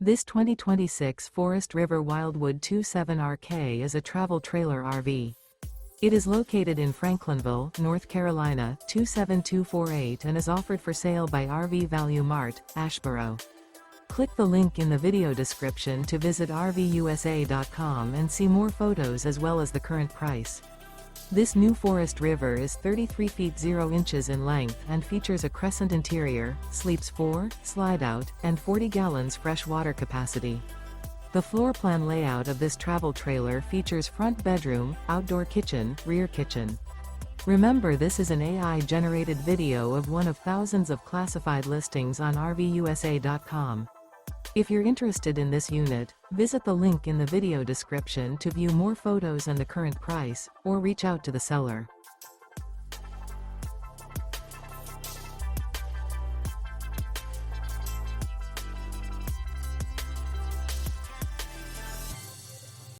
This 2026 Forest River Wildwood 27RK is a travel trailer RV. It is located in Franklinville, North Carolina, 27248 and is offered for sale by RV Value Mart, Asheboro. Click the link in the video description to visit RVUSA.com and see more photos as well as the current price. This new Forest River is 33 feet 0 inches in length and features a Crescent interior, sleeps 4, Slideout, and 40 gallons fresh water capacity. The floor plan layout of this travel trailer features front bedroom, outdoor kitchen, rear kitchen. Remember, this is an AI-generated video of one of thousands of classified listings on RVUSA.com. If you're interested in this unit, visit the link in the video description to view more photos and the current price, or reach out to the seller.